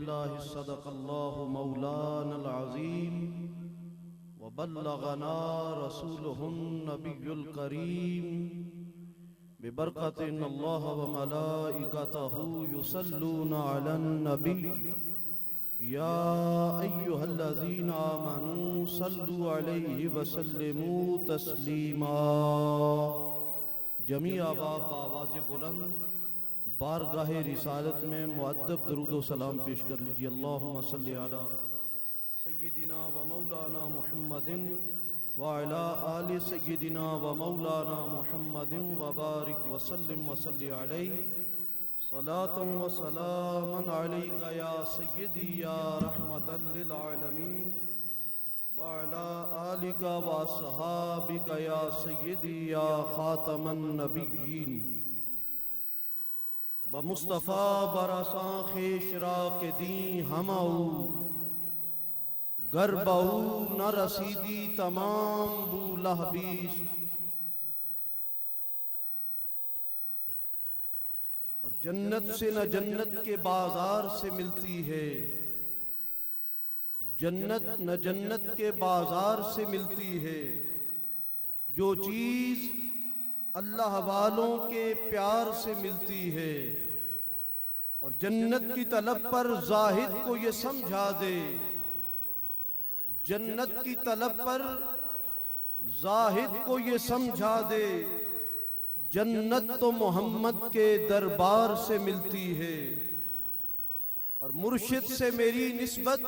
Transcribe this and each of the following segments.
अल्हम्दुलिल्लाह सदक़ल्लाहु मौलानल अज़ीम व बल्लगना रसूलुहुन नबियुल करीम बिबरकतिन अल्लाह व मलाइकतहु युसल्लूना अलन नबी या अय्युहल्लज़ीना आमनू सल्लु अलैहि व सल्लिमू तस्लीमा। जमी आबाद बावाज़ बुलंद बारगाहे रिसालत में मुअद्दब दरूद व सलाम पेश कर लीजिए। अल्लाहुम्मा सल्लि अला सय्यिदिना व मौलाना मुहम्मदिन व अला आलि सय्यिदिना व मौलाना मुहम्मदिन व बारिक व सल्लिम व सल्लि अलैहि सलातन व सलामन अलैका या सय्यदी या रहमतल लिल आलमीन व अला आलिका व अस्हाबिका या सय्यदी या खातमन नबिय्यीन मुस्तफ़ा बरसा खेशरा के दी हमाऊ गरबाऊ न रसीदी तमाम बूलहबीस। और जन्नत से न जन्नत के बाजार से मिलती है, जन्नत न जन्नत के बाजार से मिलती है। जो चीज अल्लाह वालों के प्यार से मिलती है। और जन्नत की तलब पर जाहिद को ये समझा दे, जन्नत की तलब पर जाहिद को ये समझा दे, जन्नत तो मोहम्मद के दरबार से मिलती है। और मुर्शिद से मेरी निस्बत,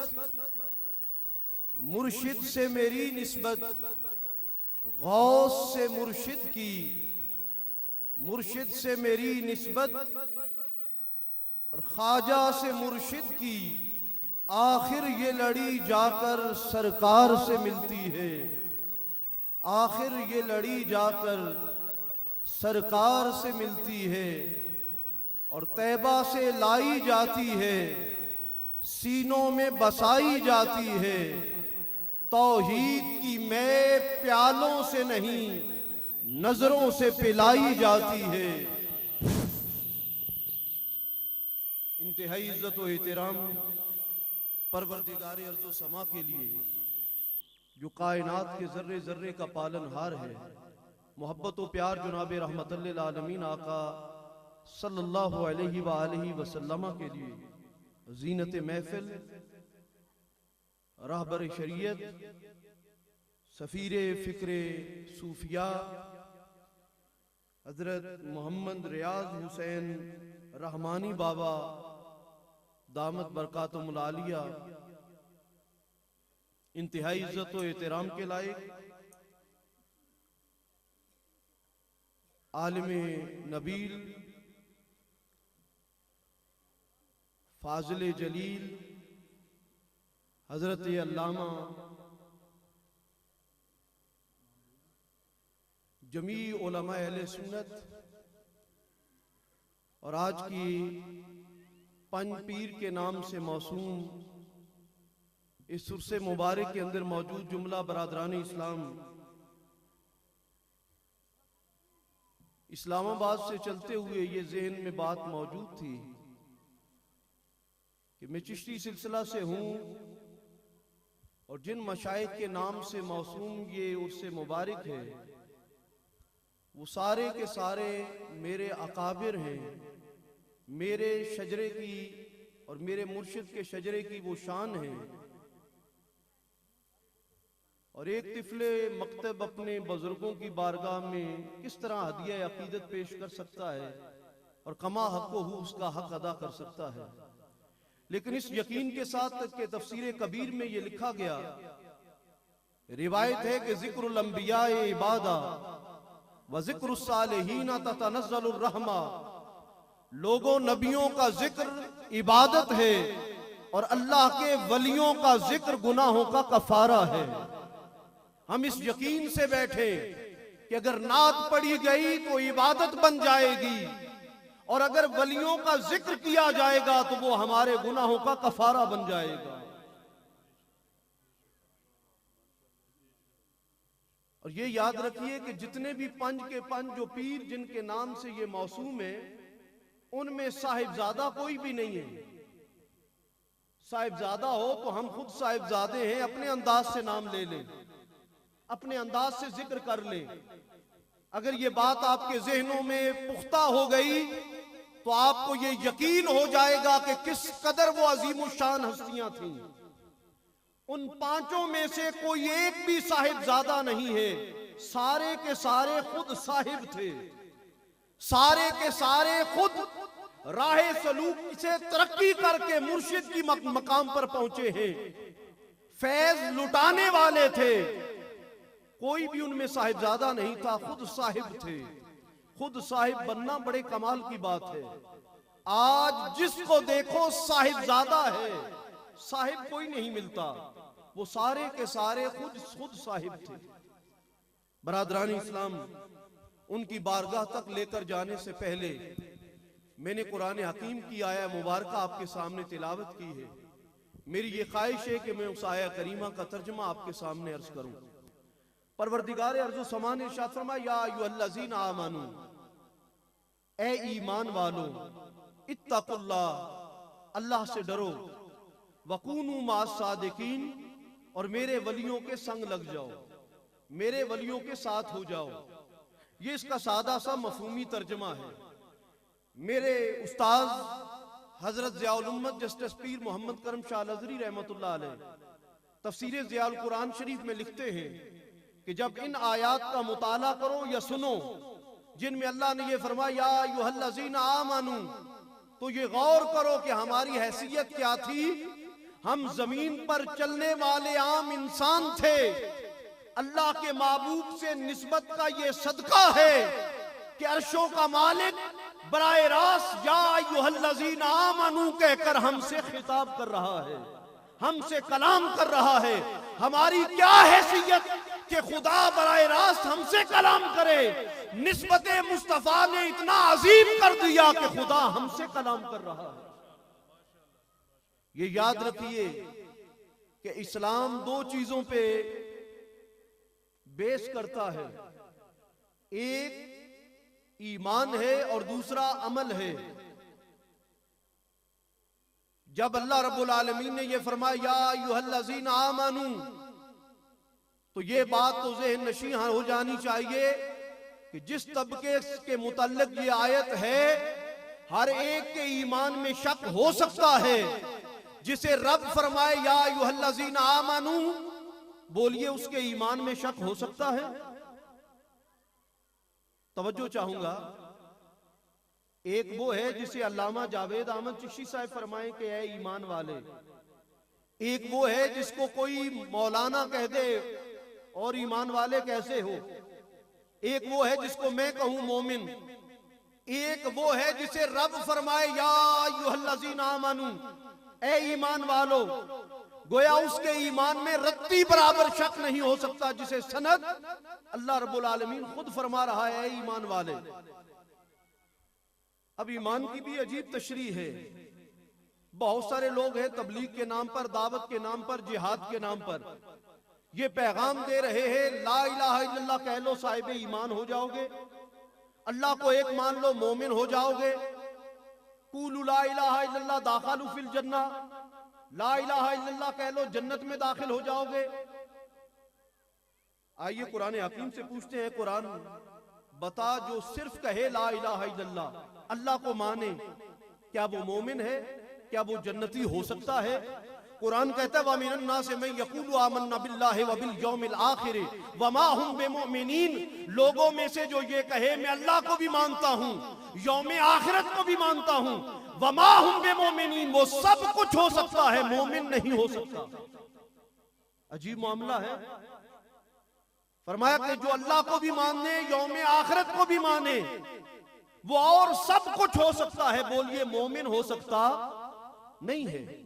मुर्शिद से मेरी निस्बत गौस से मुर्शिद की, मुर्शिद से मेरी निस्बत और ख्वाजा से मुर्शिद की, आखिर ये लड़ी जाकर सरकार से मिलती है। आखिर ये लड़ी जाकर सरकार से मिलती है। और तैबा से लाई जाती है, सीनों में बसाई जाती है। तौहीद की मैं प्यालों से नहीं नजरों से पिलाई जाती है। इंतहाई इज्जत व एहतराम परवरदिगार अर्ज़ व समा के लिए जो कायनात के जर्रे जर्रे का पालनहार है, मोहब्बत व प्यार जुनाब रहमतुल लिल आलमीन आका सल्लल्लाहु अलैहि व आलिहि वसल्लम के लिए ज़ीनत महफिल, रहबर शरीयत, सफ़ीर फ़िक्र सूफिया हज़रत मोहम्मद रियाज हुसैन रहमानी बाबा दामत बरकातुहुल आलिया इंतहाई इज्जत व एहतराम के लायक आलिम नबील, फाजिल जलील हजरत अल्लामा जमी उलमा अहले सुन्नत और आज की पंज पीर के नाम से मौसूम इस सुरसे मुबारक के अंदर मौजूद जुमला बरादरान इस्लाम इस्लामाबाद से चलते हुए ये ज़हन में बात मौजूद थी कि मैं चिश्ती सिलसिला से हूँ और जिन मशाइख के नाम से मौसूम ये उर्से मुबारक है वो सारे के सारे मेरे अकाबिर हैं, मेरे शजरे की और मेरे मुर्शिद के शजरे की वो शान है। और एक तिफले मकतब अपने बुजुर्गों की बारगाह में किस तरह हदिया अकीदत पेश कर सकता है और कमा हक़ हु उसका हक अदा कर सकता है। लेकिन इस यकीन के साथ कि तफसीर कबीर में ये लिखा गया, रिवायत है कि जिक्रुल अंबिया इबादा व जिक्रुस सालिहीन ततनज़्ज़लुर रहमा, लोगों नबियों का जिक्र इबादत है और अल्लाह के वलियों का जिक्र गुनाहों का कफारा है। हम इस यकीन से बैठे कि अगर नात पढ़ी गई तो इबादत बन जाएगी और अगर वलियों का जिक्र किया जाएगा तो वो हमारे गुनाहों का कफारा बन जाएगा। और ये याद रखिए कि जितने भी पंज के पंज जो पीर जिनके नाम से ये मौसूम है, उनमें साहिबजादा कोई भी नहीं है। साहिबजादा हो तो हम खुद साहिबजादे हैं, अपने अंदाज से नाम ले लें, अपने अंदाज से जिक्र कर लें। अगर ये बात आपके जहनों में पुख्ता हो गई तो आपको ये यकीन हो जाएगा कि किस कदर वो अजीमुशान हस्तियां थीं। उन पांचों में से कोई एक भी साहिबजादा नहीं है, सारे के सारे खुद साहिब थे, सारे के सारे खुद राह सलूक से तरक्की करके मुर्शिद की मकाम पर पहुंचे हैं, फैज लुटाने वाले थे। कोई भी उनमें साहिबजादा नहीं था, खुद साहिब थे। खुद साहिब बनना बड़े कमाल की बात है। आज जिसको देखो साहिबजादा है, साहिब कोई नहीं मिलता। वो सारे के सारे खुद साहिब थे। बरादरानी इस्लाम, उनकी बारगाह तक लेकर जाने से पहले मैंने कुरान हकीम की आया मुबारक आपके सामने तिलावत की है। मेरी ये ख्वाहिश है कि मैं उस आया करीमा का तर्जुमा आपके सामने अर्ज करूं। परवरदिगार अर्ज़ो समान ने इरशाद फरमाया, या अय्युहल्लज़ीना आमनू, ए ईमान वालो, इत्तकुल्लाह, अल्लाह से डरो, वकूनू मास सादिकीन, और मेरे वलियों के संग लग जाओ, मेरे वलियों के साथ हो जाओ। ये इसका सादा सा मफहूमी तर्जुमा है। मेरे उस्ताद हजरत ज़ियाउल उम्मत जस्टिस पीर मोहम्मद करम शाह अज़हरी रहमतुल्लाह अलैह तफसीर ज़ियाउल कुरान शरीफ में लिखते हैं कि जब इन आयात का मुताला करो या सुनो जिनमें अल्लाह ने ये फरमाया या अय्युहल्लज़ीना आमनू, तो ये गौर करो कि हमारी हैसियत क्या थी। हम जमीन पर चलने वाले आम इंसान थे। अल्लाह के महबूब से निस्बत का ये सदका है कि अर्शों का मालिक बराए रास्त या अय्युहल्लज़ीना आमनू कहकर हमसे खिताब कर रहा है, हमसे कलाम कर रहा है। हमारी क्या हैसियत कि खुदा बराए रास्त हमसे कलाम करे। निस्बत मुस्तफा ने इतना अजीम कर दिया कि खुदा हमसे कलाम कर रहा है। ये याद रखिए कि इस्लाम दो चीजों पे बेस करता है, एक ईमान है और दूसरा अमल है। जब अल्लाह रब्बुल आलमीन ने यह फरमाया या अय्युहल्लज़ीना आमनू, तो ये बात तो ज़हन नशीं हो जानी चाहिए कि जिस तबके के मुतल्लिक ये आयत है, हर एक के ईमान में शक हो सकता है। जिसे रब फरमाए या अय्युहल्लज़ीना आमनू, बोलिए उसके ईमान में शक हो सकता है। तवज्जो चाहूंगा, एक वो है जिसे अल्लामा जावेद अहमद चिश्ती साहब फरमाए कि ऐ ईमान वाले, एक वो है जिसको कोई मौलाना कह दे और ईमान वाले कैसे हो, एक वो है जिसको मैं कहूं मोमिन, एक वो है जिसे रब फरमाए या अय्युहल्लज़ीना आमनू, ऐ ईमान वालो। गोया उसके ईमान में रत्ती बराबर शक नहीं हो सकता, जिसे सनद अल्लाह रब्बुल आलमीन खुद फरमा रहा है ऐ ईमान वाले। अब ईमान की भी अजीब तशरीह है। बहुत सारे लोग हैं तबलीग के नाम पर, दावत के नाम पर, जिहाद के नाम पर ये पैगाम दे रहे हैं ला इलाहा इल्लल्लाह कह लो साहिब ईमान हो जाओगे, अल्लाह को एक मान लो मोमिन हो जाओगे, कूलू ला इलाहा इल्लल्लाह दाखिलू फिल जन्ना, ला इलाहा इल्लल्लाह कह लो जन्नत में दाखिल हो जाओगे। आइए कुरान हकीम से पूछते हैं, कुरान बता जो सिर्फ कहे ला इलाहा इल्लल्लाह, अल्लाह को माने, क्या वो मोमिन है, क्या वो जन्नती हो सकता है? कुरान कहता है वमिनन नासि मन यक़ूलु आमन्ना बिल्लाहि व बिल यौमिल आखिर व मा हुम बिमुमिनीन, लोगों में से जो ये कहे मैं अल्लाह को भी मानता हूँ, यौम आखिरत को भी मानता हूँ, व मा हुम बिमुमिनीन, वो सब कुछ हो सकता है, मोमिन नहीं हो सकता। अजीब मामला है। फरमाया कि जो अल्लाह को भी माने, यौम आखिरत को भी माने, वो और सब कुछ हो सकता है, बोलिए मोमिन हो सकता नहीं है।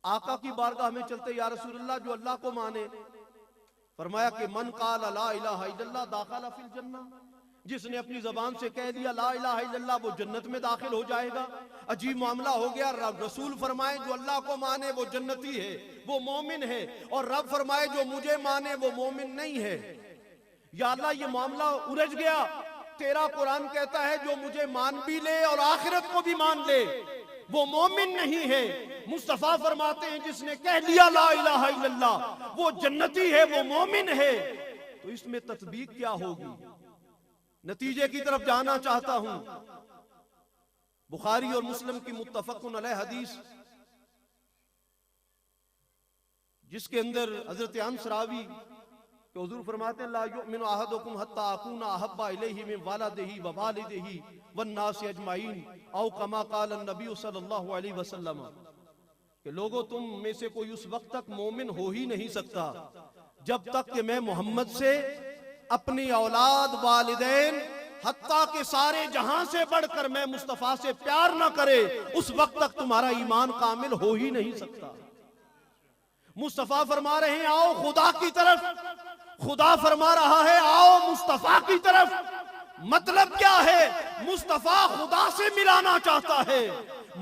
आका की बारगाह में चलते या रसूलल्लाह जो अल्लाह को माने, फरमाया कि मन काला ला इलाहा इल्लल्लाह दाखिला फिल जन्ना, जिसने अपनी जबान से कह दिया ला इलाहा इल्लल्लाह वो जन्नत में दाखिल हो जाएगा। अजीब मामला हो गया। रसूल फरमाए जो अल्लाह को माने वो जन्नती है, वो मोमिन है, और रब फरमाए जो मुझे माने वो मोमिन नहीं है। या अल्लाह ये मामला उलझ गया। तेरा कुरान कहता है जो मुझे मान भी ले और आखिरत को भी मान ले, वो मोमिन नहीं है। मुस्तफा फरमाते हैं जिसने कह लिया ला इलाहा इल्लल्लाह वो जन्नती है, वो मोमिन है। तो इसमें तस्दीक क्या होगी? नतीजे की तरफ जाना चाहता हूं। बुखारी और मुस्लिम की मुत्तफक़ुन अलैह हदीस, जिसके अंदर हजरत अनस रावी कि हुजूर फरमाते हैं ला युमिनु अहदुकुम हत्ता अकूना अहब्बा इलैहि मिन वालिदिही व वालिदिही वन नासि अजमाइन औ कमा क़ाल नबी सल्लल्लाहु अलैहि वसल्लम, कि लोगों तुम में से कोई उस वक्त तक मोमिन हो ही नहीं सकता जब तक कि मैं मोहम्मद से, अपनी औलाद, वालिदैन, हत्ता के सारे जहां से बढ़कर मैं मुस्तफा से प्यार ना करे, उस वक्त तक तुम्हारा ईमान कामिल हो ही नहीं सकता। मुस्तफा फरमा रहे हैं आओ खुदा की तरफ, खुदा फरमा रहा है आओ मुस्तफा की तरफ। मतलब क्या है? मुस्तफा खुदा से मिलाना चाहता है,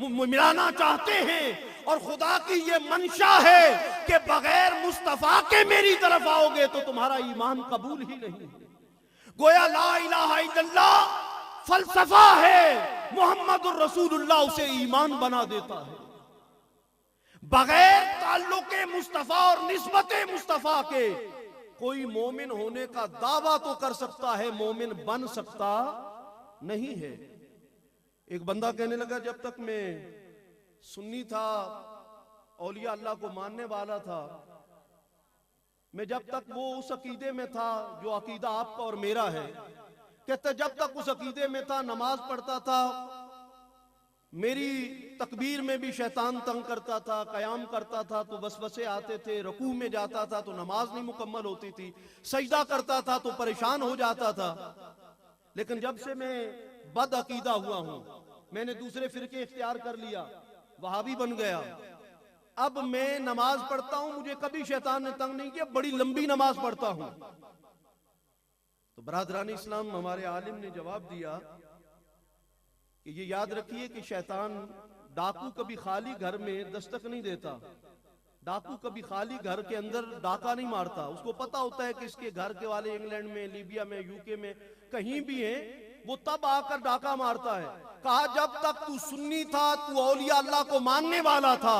मिलाना चाहते हैं, और खुदा की ये मंशा है कि बगैर मुस्तफा के मेरी तरफ आओगे तो तुम्हारा ईमान कबूल ही नहीं है। गोया ला इलाहा इल्लल्लाह फलसफा है, मोहम्मदुर रसूलुल्लाह उसे ईमान बना देता है। बगैर ताल्लुके मुस्तफा और निस्बते मुस्तफा के कोई मोमिन होने का दावा तो कर सकता है, मोमिन बन सकता नहीं है। एक बंदा कहने लगा जब तक मैं सुन्नी था, औलिया अल्लाह को मानने वाला था, मैं जब तक वो उस अकीदे में था जो अकीदा आपका और मेरा है, कहते जब तक उस अकीदे में था, नमाज पढ़ता था, मेरी तकबीर में भी शैतान तंग करता था, कयाम करता था तो वसवसे आते थे, रुकू में जाता था तो नमाज नहीं मुकम्मल होती थी, सजदा करता था तो परेशान हो जाता था। लेकिन जब से मैं बद अकीदा हुआ हूं, मैंने दूसरे फिरके इख्तियार कर लिया, वहाबी बन गया, अब मैं नमाज पढ़ता हूं, मुझे कभी शैतान ने तंग नहीं किया, बड़ी लंबी नमाज पढ़ता हूं। तो बरादरान इस्लाम, हमारे आलिम ने जवाब दिया कि ये याद रखिए कि शैतान, डाकू कभी खाली घर में दस्तक नहीं देता, डाकू कभी खाली घर के अंदर डाका नहीं मारता। उसको पता होता है कि इसके घर के वाले इंग्लैंड में, लीबिया में, यूके में कहीं भी हैं, वो तब आकर डाका मारता है। कहा जब तक तू सुन्नी था, तू औलिया अल्लाह को मानने वाला था,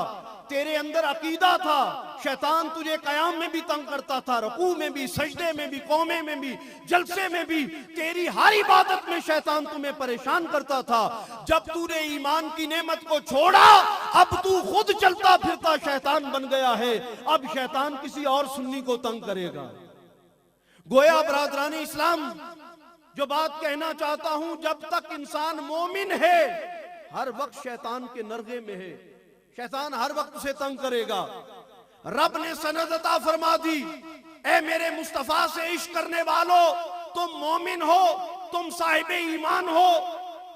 तेरे अंदर अकीदा था, शैतान तुझे कयाम में भी तंग करता था, रुकू में भी, सजदे में भी, कौमे में भी, जलसे में भी, तेरी हर इबादत में शैतान तुम्हें परेशान करता था। जब तूने ईमान की नेमत को छोड़ा, अब तू खुद चलता फिरता शैतान बन गया है, अब शैतान किसी और सुन्नी को तंग करेगा। गोया बरादरानी इस्लाम, जो बात कहना चाहता हूं, जब तक इंसान मोमिन है, हर वक्त शैतान के नरगे में है, शैतान हर वक्त उसे तंग करेगा। रब ने सनद अता फरमा दी, ए मेरे मुस्तफा से इश्क करने वालों, तुम मोमिन हो, तुम साहिबे ईमान हो।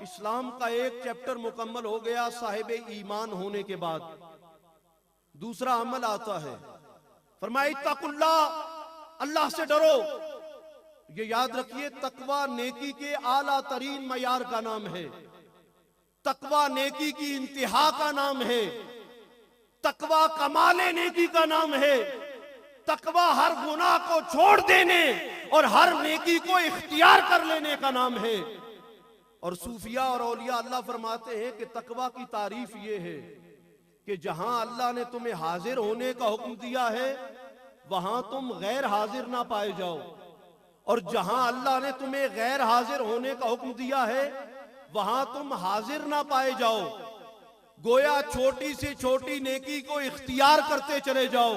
इस्लाम का एक चैप्टर मुकम्मल हो गया साहिबे ईमान होने के बाद। दूसरा अमल आता है, फरमाया इत्तकुल्लाह, अल्लाह से डरो। ये याद रखिए, तकवा नेकी के आला तरीन मयार का नाम है, तकवा नेकी की इंतहा का नाम है, तकवा कमाले नेकी का नाम है, तकवा हर गुनाह को छोड़ देने और हर नेकी को इख्तियार कर लेने का नाम है। और सूफिया और औलिया अल्लाह फरमाते हैं कि तकवा की तारीफ ये है कि जहां अल्लाह ने तुम्हें हाजिर होने का हुक्म दिया है, वहां तुम गैर हाजिर ना पाए जाओ, और जहां अल्लाह ने तुम्हें गैर हाजिर होने का हुक्म दिया है, वहां तुम हाजिर ना पाए जाओ। गोया छोटी से छोटी नेकी को इख्तियार करते चले जाओ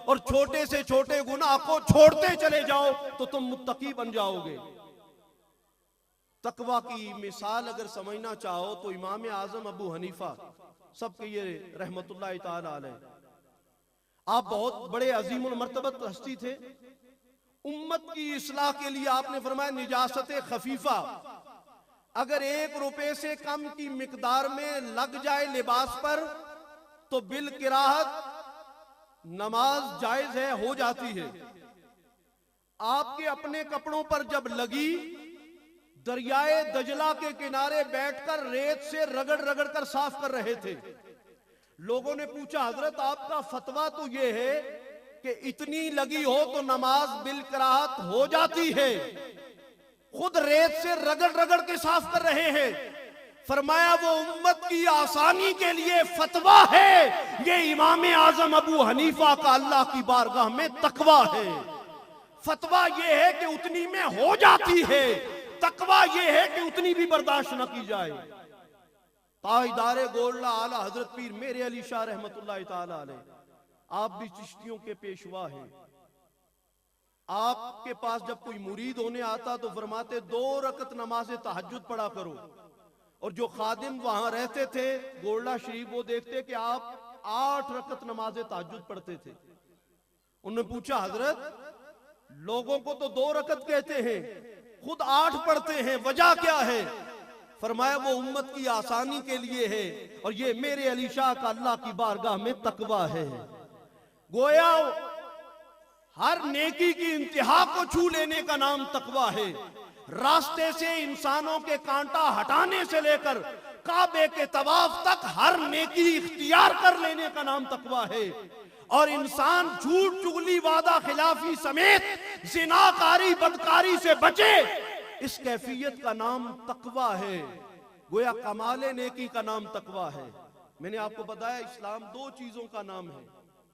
और छोटे से छोटे गुनाह को छोड़ते चले जाओ, तो तुम मुत्तकी बन जाओगे। तकवा की मिसाल अगर समझना चाहो तो इमाम आजम अबू हनीफा, सबके ये रहमतुल्लाह ताला अलैह, आप बहुत बड़े अजीमुल मर्तबत हस्ती थे। उम्मत की इस्लाह के लिए आपने फरमाया निजासत खफीफा, अगर 1 रुपए से कम की मिकदार में लग जाए लिबास पर तो बिल किराहत नमाज जायज है, हो जाती है। आपके अपने कपड़ों पर जब लगी, दरियाए दजला के किनारे बैठकर रेत से रगड़ रगड़ कर साफ कर रहे थे। लोगों ने पूछा हजरत आपका फतवा तो ये है कि इतनी लगी हो तो नमाज बिल कराहत हो जाती है, खुद रेत से रगड़ रगड़ के साफ कर रहे हैं। फरमाया वो उम्मत की आसानी के लिए फतवा है, ये इमाम आजम अबू हनीफा का अल्लाह की बारगाह में तकवा है। फतवा ये है कि उतनी में हो जाती है, तकवा ये है कि उतनी भी बर्दाश्त न की जाए। ताजदारे गोल्ला आला हजरत पीर मेरे अली शाह रहमतुल्लाह ताला अलैह, आप भी चिश्तियों के पेशवा हैं। आपके पास जब कोई मुरीद होने आता तो फरमाते 2 रकत नमाज तहज्जुद पढ़ा करो। और जो खादिम वहां रहते थे गोल्ला शरीफ, वो देखते कि आप 8 रकत नमाज तहज्जुद पढ़ते थे। उन्होंने पूछा हजरत लोगों को तो 2 रकत कहते हैं, खुद 8 पढ़ते हैं, वजह क्या है? फरमाया वो उम्मत की आसानी के लिए है और ये मेरे अली शाह का अल्लाह की बारगाह में तकवा है। गोया हर नेकी की इंतहा को छू लेने का नाम तकवा है। रास्ते से इंसानों के कांटा हटाने से लेकर काबे के तवाफ तक हर नेकी इख्तियार कर लेने का नाम तकवा है। और इंसान झूठ चुगली वादा खिलाफी समेत जिनाकारी बदकारी से बचे, इस कैफियत का नाम तकवा है। गोया कमाले नेकी का नाम तकवा है। मैंने आपको बताया इस्लाम 2 चीजों का नाम है,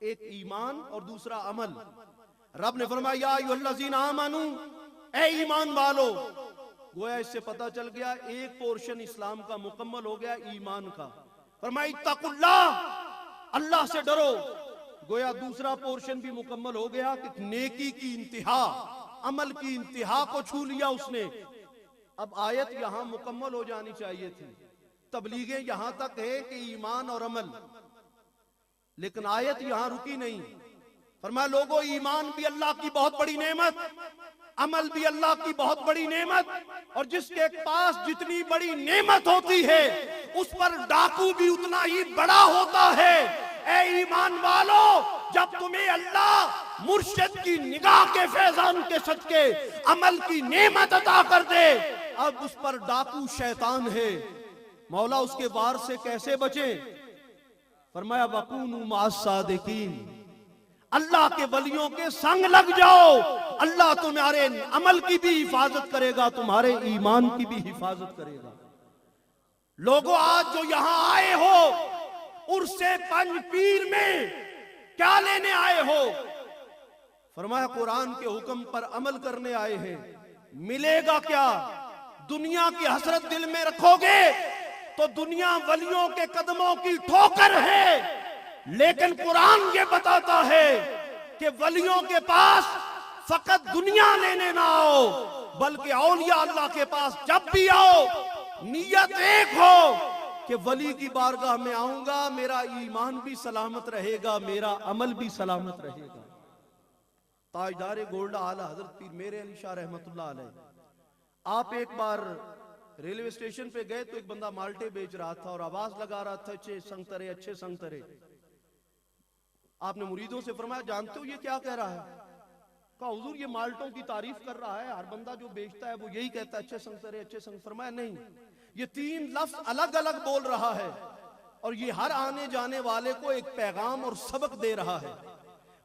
एक ईमान और दूसरा अमल। रब ने फरमाया या अय्युहल्लज़ीना आमनू, ए ईमान वालो। गोया इससे पता चल गया एक पोर्शन इस्लाम का मुकम्मल हो गया ईमान का। फरमाया इत्तकुल्लाह, अल्लाह से डरो। गोया दूसरा पोर्शन भी मुकम्मल हो गया कि नेकी की इंतहा, अमल की इंतहा को छू लिया उसने। अब आयत यहां मुकम्मल हो जानी चाहिए थी। तबलीगें यहां तक है कि ईमान और अमल, लेकिन आयत यहां रुकी नहीं। फरमाया लोगों, ईमान भी अल्लाह की बहुत बड़ी नेमत, अमल भी अल्लाह की बहुत बड़ी नेमत, और जिसके पास जितनी बड़ी नेमत होती है उस पर डाकू भी उतना ही बड़ा होता है। ए ईमान वालो, जब तुम्हें अल्लाह मुर्शिद की निगाह के फैजान के सदके अमल की नेमत अता कर दे, अब उस पर डाकू शैतान है। मौला उसके वार से कैसे बचे? फरमाया वकूनू मास सादिकीन, अल्लाह के वलियों के संग लग जाओ, अल्लाह तुम्हारे अमल की भी हिफाजत करेगा, तुम्हारे ईमान की भी हिफाजत करेगा। लोगों, आज जो यहां आए हो उर्से पंज पीर में क्या लेने आए हो? फरमाया कुरान के हुक्म पर अमल करने आए हैं। मिलेगा क्या? दुनिया की हसरत दिल में रखोगे तो दुनिया वलियों के कदमों की ठोकर है, लेकिन कुरान ये बताता है कि वलियों के पास फकत दुनिया लेने ना आओ, बल्कि औलिया अल्लाह के पास जब भी आओ नियत एक हो कि वली की बारगाह में आऊंगा, मेरा ईमान भी सलामत रहेगा, मेरा अमल भी सलामत रहेगा। ताजदारे गोल्डा आला हजरत पीर मेरे अली शाह रहमतुल्लाह अलैह, आप एक बार रेलवे स्टेशन पे गए तो एक बंदा माल्टे बेच रहा था और आवाज लगा रहा था अच्छे संगतरे, अच्छे संगतरे। आपने मुरीदों से फरमाया जानते हो ये क्या कह रहा है? कहा हुजूर ये माल्टों की तारीफ कर रहा है, हर बंदा जो बेचता है वो यही कहता है अच्छे संगतरे, अच्छे संग। फरमाया नहीं, ये 3 लफ्ज अलग अलग बोल रहा है और ये हर आने जाने वाले को एक पैगाम और सबक दे रहा है।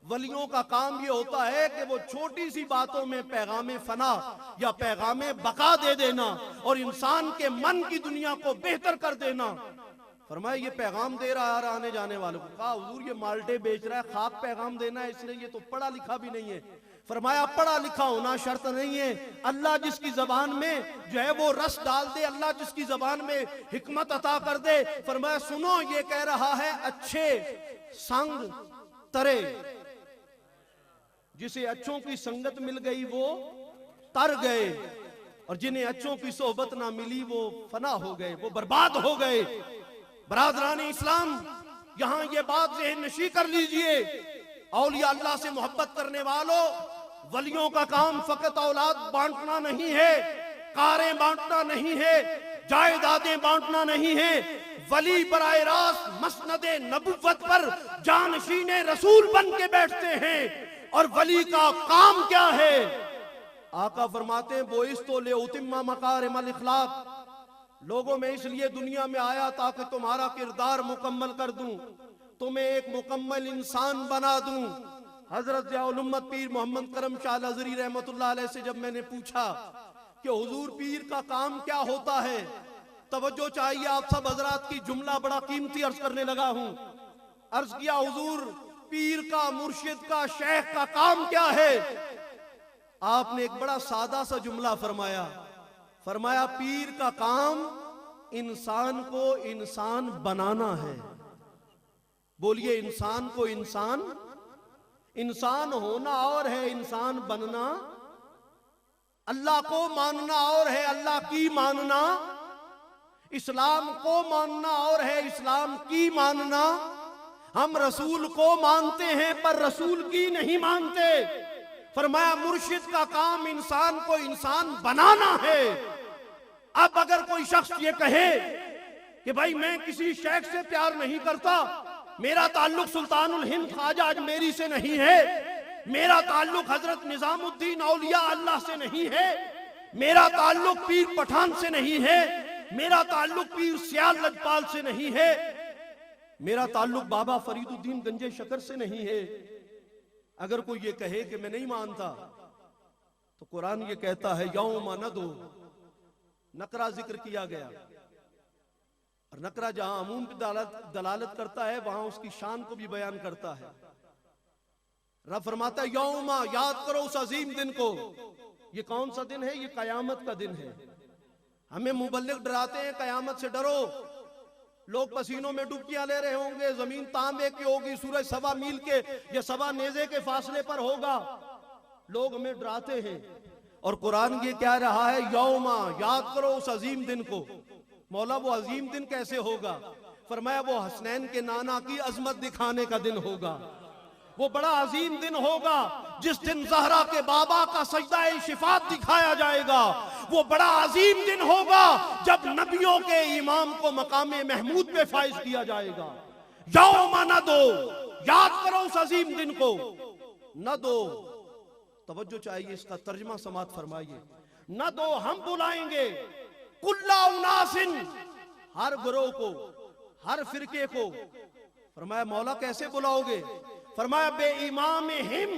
वलियों का काम ये होता है कि वो छोटी सी बातों में पैगाम फना या पैगाम बका दे देना और इंसान के मन की दुनिया को बेहतर कर देना। फरमाया ये पैगाम दे रहा है आने जाने वालों को। कहा हुजूर ये माल्टे बेच रहा है, खाक पैगाम देना है, इसलिए ये तो पढ़ा लिखा भी नहीं है। फरमाया पढ़ा लिखा होना शर्त नहीं है, अल्लाह जिसकी जबान में जो है वो रस डाल दे, अल्लाह जिसकी जबान में हिकमत अता कर दे। फरमाया सुनो, ये कह रहा है अच्छे संग तरे, जिसे अच्छों की संगत मिल गई वो तर गए, और जिन्हें अच्छों की सोहबत ना मिली वो फना हो गए, वो बर्बाद हो गए। बरादरान इस्लाम, यहां ये बात ज़हन नशी कर लीजिए, औलिया अल्लाह से मोहब्बत करने वालों, वलियों का काम फकत औलाद बांटना नहीं है, कारें बांटना नहीं है, जायदादें बांटना नहीं है। वली बराए रास्त मसनदे नबुव्वत पर जानशीने रसूल बन के बैठते हैं। और वली का काम क्या है? आका फरमाते हैं बोइस तो ले उतिम्मा मकारिमल इखलाक, लोगों में इसलिए दुनिया में आया ताकि तुम्हारा किरदार मुकम्मल कर दूं, तुम्हें एक मुकम्मल इंसान बना दूं। हजरत ज़ियाउल उम्मत पीर मोहम्मद करम शाह लज़री रहमतुल्लाह अलैह से जब मैंने पूछा कि हुजूर पीर का काम क्या होता है, तवज्जो चाहिए आप सब हजरात की, जुमला बड़ा कीमती अर्ज करने लगा हूं। अर्ज किया हुजूर, पीर का, मुर्शिद का, शेख का काम क्या है? आपने एक बड़ा सादा सा जुमला फरमाया, फरमाया पीर का काम इंसान को इंसान बनाना है। बोलिए, इंसान को इंसान, इंसान होना और है इंसान बनना, अल्लाह को मानना और है अल्लाह की मानना, इस्लाम को मानना और है इस्लाम की मानना। हम रसूल को मानते हैं पर रसूल की नहीं मानते। फरमाया मुर्शिद का काम इंसान को इंसान बनाना है। अब अगर कोई शख्स ये कहे कि भाई मैं किसी शेख से प्यार नहीं करता, मेरा ताल्लुक सुल्तानुल हिंद ख्वाजा अजमेरी से नहीं है, मेरा ताल्लुक हजरत निजामुद्दीन औलिया अल्लाह से नहीं है, मेरा ताल्लुक पीर पठान से नहीं है, मेरा ताल्लुक पीर सियाल लजपाल से नहीं है, मेरा ताल्लुक बाबा फरीदुद्दीन गंजे शकर से नहीं है, अगर कोई ये कहे कि मैं नहीं मानता, तो कुरान ये कहता है यौम नदो, नकरा जिक्र किया गया, और नकरा जहां अमूम की दलालत करता है वहां उसकी शान को भी बयान करता है। रब फरमाता है यौमा, याद करो उस अजीम दिन को। ये कौन सा दिन है? ये कयामत का दिन है। हमें मुबल्लिग डराते हैं कयामत से डरो, लोग पसीनों में डुबकियां ले रहे होंगे, जमीन तांबे की होगी, सूरज 1.25 मील के या 1.25 नेज़े के फासले पर होगा, लोग हमें डराते हैं। और कुरान ये कह रहा है यौमा, याद करो उस अजीम दिन को। मौला वो अजीम दिन कैसे होगा? फरमाया वो हसनैन के नाना की अजमत दिखाने का दिन होगा। वो बड़ा अजीम दिन होगा जिस दिन ज़हरा के बाबा का सजदा शिफात दिखाया जाएगा। वो बड़ा अजीम दिन होगा जब नबियों के इमाम को मकामे महमूद पे फाइज किया जाएगा। यौमा न दो, याद करो उस अजीम दिन को। न दो, तवज्जो चाहिए, इसका तर्जमा समात फरमाइए। न दो, हम बुलाएंगे कुल्ला उनासिन, हर ग्रोह को, हर फिरके को। फरमाया मौला कैसे बुलाओगे? फरमाया बे इमाम हिम,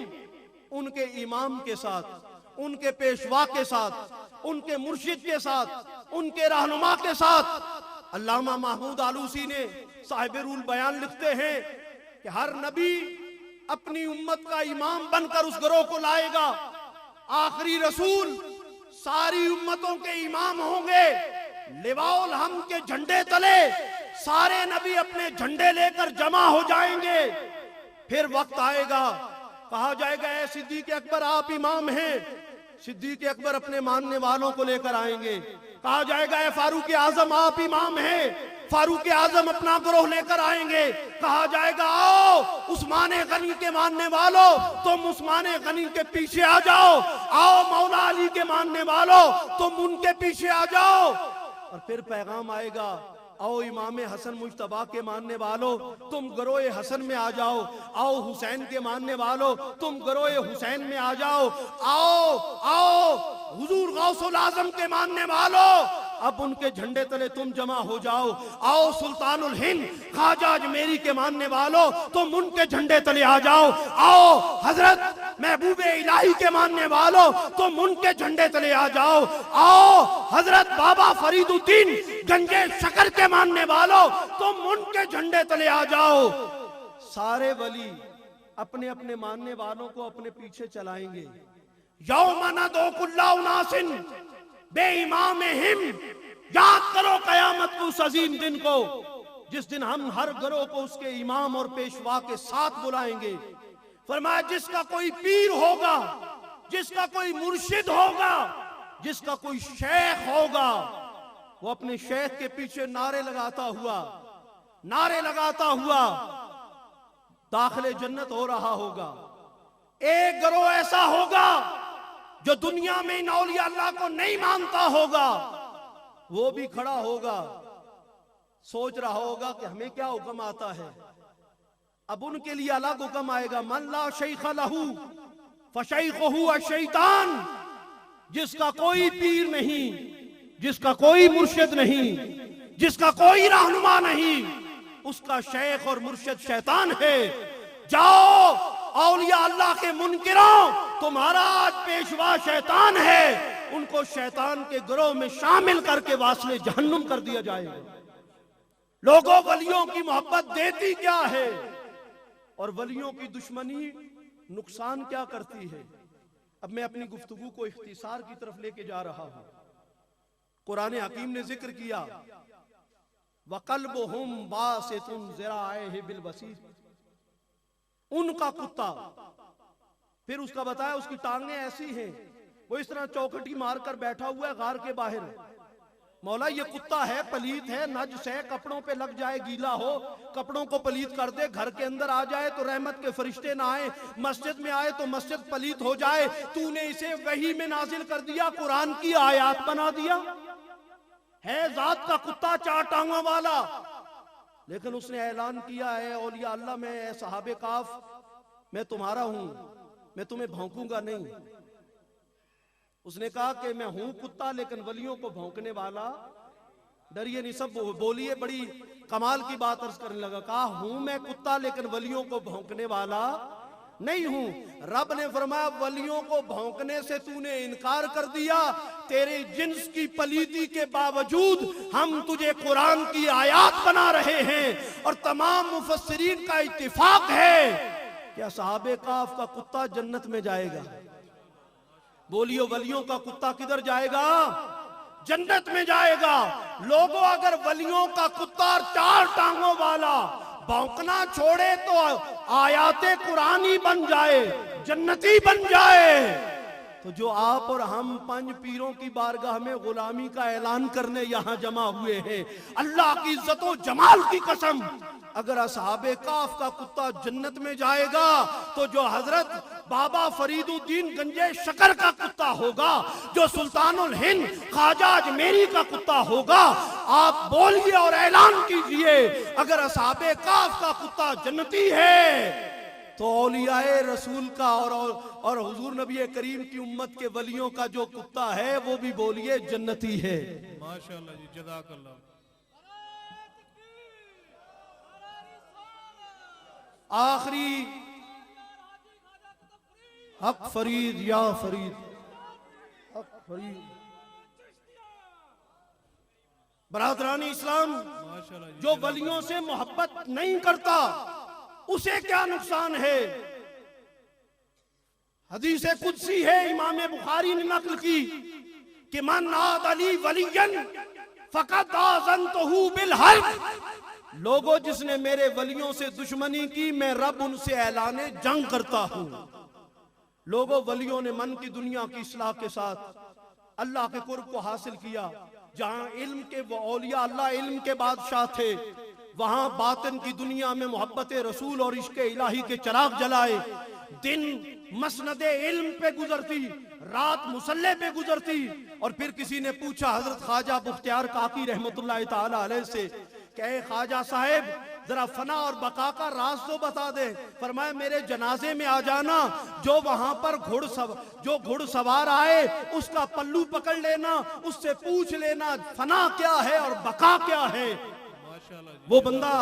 उनके इमाम के साथ, उनके पेशवा के साथ, उनके मुर्शिद के साथ, उनके रहनुमा के साथ। अल्लामा महमूद आलूसी ने साहिब रूल बयान लिखते हैं कि हर नबी अपनी उम्मत का इमाम बनकर उस ग्रोह को लाएगा। आखिरी रसूल सारी उम्मतों के इमाम होंगे। लिवाउल हम के झंडे तले सारे नबी अपने झंडे लेकर जमा हो जाएंगे। फिर वक्त आएगा, कहा जाएगा ए सिद्दीक़ अकबर आप इमाम हैं। सिद्दीक़ अकबर अपने मानने वालों को लेकर आएंगे। कहा जाएगा ए फारूक आजम आप इमाम हैं। फारूक आजम अपना ग्रोह लेकर आएंगे। कहा जाएगा आओ उस्मान गनी के मानने वालों, तुम उस्मान गनी के पीछे आ जाओ। आओ मौला अली के मानने वालों, तुम उनके पीछे आ जाओ। और फिर पैगाम आएगा, आओ इमाम हसन मुज्तबा के मानने वालों, तुम गरोए हसन में आ जाओ। आओ हुसैन के मानने वालों, तुम गरोए हुसैन में आ जाओ। आओ आओ हुजूर गौसुल आजम के मानने वालों, अब उनके झंडे तले तुम जमा हो जाओ। आओ सुल्तानुल हिंद ख्वाजा अजमेरी के मानने वालों, तुम उनके झंडे तले आ जाओ। आओ हजरत महबूबे इलाही के मानने वालों, तुम उनके झंडे तले आ जाओ। आओ हजरत बाबा फरीदुद्दीन गंजे शकर के मानने वालों, तुम उनके झंडे तले आ जाओ। सारे वली अपने अपने मानने वालों को अपने पीछे चलाएंगे। यौमा नदो कुल्ला उनासिन बे इमाम हिम, याद करो कयामत के उस अजीम दिन को जिस दिन हम हर ग्रोह को उसके इमाम और पेशवा के साथ बुलाएंगे। फरमाया जिसका कोई पीर होगा, जिसका कोई मुर्शिद होगा, जिसका कोई शेख होगा, वो अपने शेख के पीछे नारे लगाता हुआ दाखिले जन्नत हो रहा होगा। एक ग्रोह ऐसा होगा जो दुनिया में इन औलिया अल्लाह को नहीं मानता होगा, वो भी खड़ा होगा, सोच रहा होगा कि हमें क्या हुक्म आता है। अब उनके लिए अलग हुक्म आएगा, मन ला शैख लहू फशैखुहु अश-शैतान, जिसका कोई पीर नहीं, जिसका कोई मुर्शिद नहीं, जिसका कोई रहनुमा नहीं, उसका शेख और मुर्शिद शैतान है। जाओ औलिया अल्लाह के मुनकिरों, तुम्हारा आज पेशवा शैतान है। उनको शैतान के गिरोह में शामिल करके वासले जहन्नुम कर दिया जाएगा। लोगों, वलियों की मोहब्बत देती क्या है और वलियों की दुश्मनी नुकसान क्या करती है। अब मैं अपनी गुफ्तगू को इख्तिसार की तरफ लेके जा रहा हूं। कुरान हकीम ने जिक्र किया वक़ल्बुहुम बासितुन ज़िराइहि बिल वसीर, उनका कुत्ता, फिर उसका बताया उसकी टांगें ऐसी हैं, वो इस तरह चौखटी मारकर बैठा हुआ है गार के बाहर। मौला ये कुत्ता है, पलीत है, नजस है, कपड़ों पे लग जाए, गीला हो, कपड़ों को पलीत कर दे, घर के अंदर आ जाए तो रहमत के फरिश्ते ना आए, मस्जिद में आए तो मस्जिद पलीत हो जाए। तूने इसे वही में नाजिल कर दिया, कुरान की आयत बना दिया। है जात का कुत्ता, चार टांगों वाला, लेकिन उसने ऐलान किया है औलिया अल्लाह में, सहाबे काफ, मैं तुम्हारा हूं, मैं तुम्हें भौंकूंगा नहीं। उसने कहा कि मैं हूं कुत्ता लेकिन वलियों को भौंकने वाला। डरिए नहीं, सब बोलिए, बड़ी कमाल की बात अर्ज करने लगा। कहा हूं मैं कुत्ता लेकिन वलियों को भौंकने वाला नहीं हूं। रब ने फरमाया वलियों को भौंकने से तूने इनकार कर दिया, तेरे जिन्स की पलीती के बावजूद हम तुझे कुरान की आयत बना रहे हैं। और तमाम मुफस्सिरीन का इत्तिफाक है क्या सहाबे काफ का कुत्ता जन्नत में जाएगा। बोलियो, वलियों का कुत्ता किधर जाएगा? जन्नत में जाएगा। लोगों, अगर वलियों का कुत्ता चार टांगों वाला भौंकना छोड़े तो आयाते कुरानी बन जाए, जन्नती बन जाए, तो जो आप और हम पंज पीरों की बारगाह में गुलामी का ऐलान करने यहां जमा हुए हैं, अल्लाह की इज्जत और जमाल की कसम, अगर असहाबे काफ का कुत्ता जन्नत में जाएगा तो जो हजरत बाबा फरीदुद्दीन गंजे शकर का कुत्ता होगा, जो सुल्तानुल हिंद ख्वाजा अजमेरी का कुत्ता होगा, आप बोलिए और ऐलान कीजिए, अगर असहाबे काफ का कुत्ता जन्नती है तो औलियाए रसूल का और हुजूर नबी करीम की उम्मत के वलियों का जो कुत्ता है वो भी बोलिए जन्नती है। माशाअल्लाह जी, जज़ाकल्लाह। आखिरी हक फरीद या फरीद, हक फरीद। बरादरानी इस्लाम, जो वलियों से मोहब्बत नहीं करता उसे क्या नुकसान है। हदीस कुदसी है, इमाम बुखारी ने नकल की कि मन आद अली वलियन फकत आज़नतहु बिल हर्ब। लोगों, जिसने मेरे वलियों से दुश्मनी की मैं रब उनसे ऐलाने जंग करता हूं। लोगों, वलियों ने मन की दुनिया की इस्लाह के साथ अल्लाह के कुर्ब को हासिल किया। जहां इल्म के वो औलिया अल्लाह इल्म के बादशाह थे, वहां बातिन की दुनिया में मोहब्बत रसूल और इश्क इलाही के चिराग जलाए। दिन मसनदे इल्म पे गुजरती, रात मुसल्ले पे गुजरती। और फिर किसी ने पूछा हजरत ख्वाजा बुख्तियार काकी रहमतुल्लाह ताला अलैह से, क्या ख्वाजा साहेब जरा फना और बका का राज तो बता दे। फरमाया मेरे जनाजे में आ जाना, जो वहां पर घुड़सवार आए उसका पल्लू पकड़ लेना, उससे पूछ लेना फना क्या है और बका क्या है। वो बंदा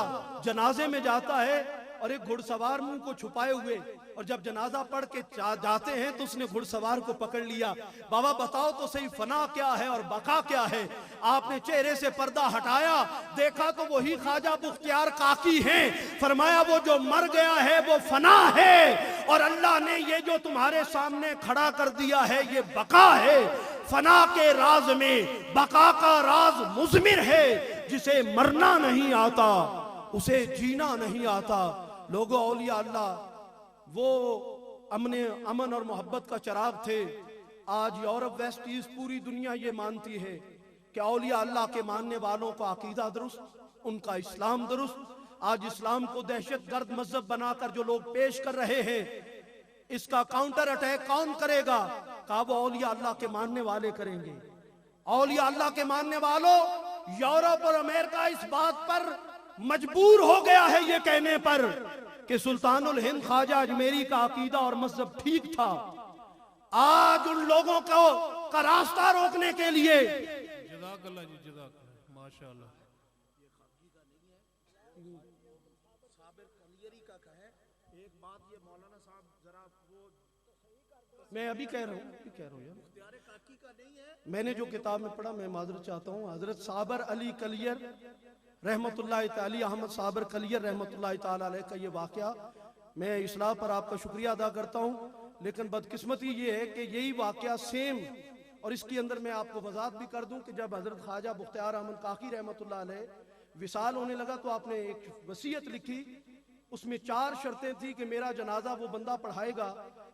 जनाजे में जाता है और एक घुड़सवार मुंह को छुपाए हुए, और जब जनाजा पढ़ के जाते हैं तो उसने घुड़सवार को पकड़ लिया। बाबा बताओ तो सही फना क्या है और बका क्या है। आपने चेहरे से पर्दा हटाया, देखा तो वही ख्वाजा बुख्तियार काकी हैं। फरमाया वो जो मर गया है वो फना है, और अल्लाह ने ये जो तुम्हारे सामने खड़ा कर दिया है ये बका है। फना के राज में बका का राज मुज़मिर है। जिसे मरना नहीं आता उसे जीना नहीं आता। लोगों, औलिया अल्लाह वो अमन और मोहब्बत का चिराग थे। आज यूरोप, वेस्ट ईस्ट, पूरी दुनिया ये मानती है कि औलिया अल्लाह के मानने वालों का अकीदा दुरुस्त, उनका इस्लाम दुरुस्त। आज इस्लाम को दहशतगर्द मजहब बनाकर जो लोग पेश कर रहे हैं, इसका काउंटर अटैक कौन करेगा? कहा वो औलिया अल्लाह के मानने वाले करेंगे। औलिया अल्लाह के मानने वालों, यूरोप और अमेरिका इस बात पर मजबूर हो गया है ये कहने पर कि सुल्तानुल हिंद ख्वाजा अजमेरी का अकीदा और मजहब ठीक था। आज उन लोगों को का रास्ता रोकने के लिए जज़ाकल्लाह जी, जज़ाकल्लाह, माशाअल्लाह। एक बात ये मौलाना साहब जरा वो सही कर दो। मैं अभी कह रहा हूँ यार, मैंने जो किताब में पढ़ा, मैं माजरत चाहता हूँ। हजरत साबर अली कलियर रहमतुल्लाह ताली, अहमद साबर कलियर रहमतुल्लाह ताला अलैह का ये वाक़या, मैं इस्लाह पर आपका शुक्रिया अदा करता हूँ। लेकिन बदकिस्मती ये है कि यही वाक़या सेम, और इसके अंदर मैं आपको वजाहत भी कर दूं कि जब हजरत ख्वाजा बुख्तियार अहमद काकी रहमतुल्लाह अलैह विसाल होने लगा तो आपने एक वसीयत लिखी, उसमें 4 शर्तें थी कि मेरा जनाजा वो बंदा पढ़ाएगा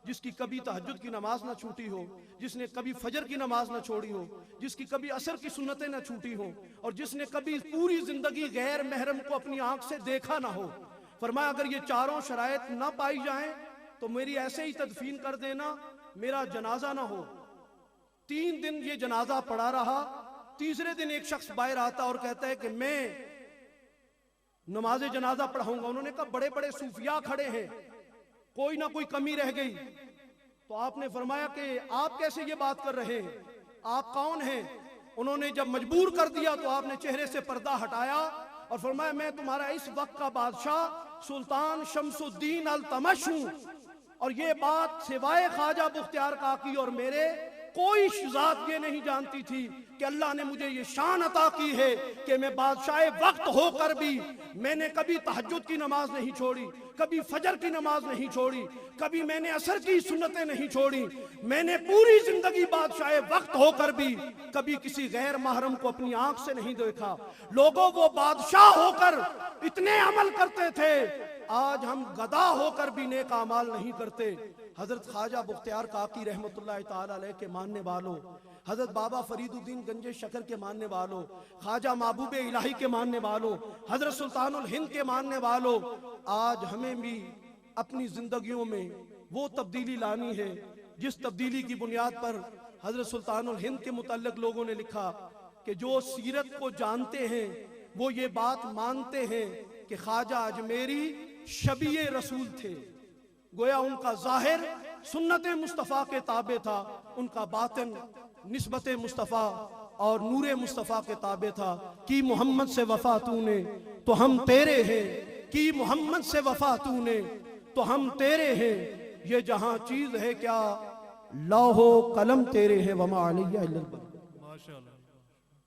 जिसकी कभी तहज्जुद की नमाज ना छूटी हो, जिसने कभी फजर की नमाज ना छोड़ी हो, जिसकी कभी असर की सुन्नतें ना छूटी हो, और जिसने कभी पूरी जिंदगी गैर महरम को अपनी आंख से देखा ना हो। फरमाया अगर ये चारों शराइत ना पाई जाएं तो मेरी ऐसे ही तदफीन कर देना, मेरा जनाजा ना हो। 3 दिन ये जनाजा पड़ा रहा। तीसरे दिन एक शख्स बाहर आता और कहता है कि मैं नमाज जनाजा पढ़ाऊंगा। उन्होंने कहा बड़े बड़े सूफिया खड़े हैं, कोई ना कोई कमी रह गई। तो आपने फरमाया कि आप कैसे ये बात कर रहे हैं, आप कौन हैं? उन्होंने जब मजबूर कर दिया तो आपने चेहरे से पर्दा हटाया और फरमाया मैं तुम्हारा इस वक्त का बादशाह सुल्तान शमसुद्दीन अल तमश हूं, और ये बात सिवाय ख्वाजा बुख्तियार काकी और मेरे कोई ज़ात ये नहीं जानती थी कि अल्लाह ने मुझे ये शान अता की है कि मैं बादशाह वक्त होकर भी मैंने कभी तहज्जुद की नमाज नहीं छोड़ी, कभी फजर की नमाज नहीं छोड़ी, कभी मैंने असर की सुन्नतें नहीं छोड़ी। मैंने पूरी जिंदगी बादशाह वक्त होकर भी कभी किसी गैर महरम को अपनी आंख से नहीं देखा। लोगों वो बादशाह होकर इतने अमल करते थे, आज हम गदा होकर भी नेक अमाल नहीं करते। हजरत ख्वाजा बुख्तियार काकी रहमतुल्लाह ताला अलैह के मानने वालों, हजरत बाबा फरीदुद्दीन गंजे शकर के मानने वालों, ख्वाजा महबूब इलाही के मानने वालों, हजरत सुल्तानुल हिंद के मानने वालों, आज हमें भी अपनी जिंदगियों में वो तब्दीली लानी है जिस तब्दीली की बुनियाद पर हजरत सुल्तानुल हिंद के मुतल्लिक लोगों ने लिखा कि जो सीरत को जानते हैं वो ये बात मानते हैं कि ख्वाजा अजमेरी शबीए रसूल थे। गोया उनका जाहिर सुन्नत मुस्तफ़ा के ताबे था, उनका बातिन निस्बत मुस्तफ़ा और नूरे मुस्तफ़ा के ताबे था। कि मोहम्मद से वफा तूने तो हम तेरे हैं, कि मोहम्मद से वफा तूने तो हम तेरे हैं, ये जहां चीज है क्या लौहो कलम तेरे हैं, वमा अलैया इल्लल बलाग। माशाअल्लाह।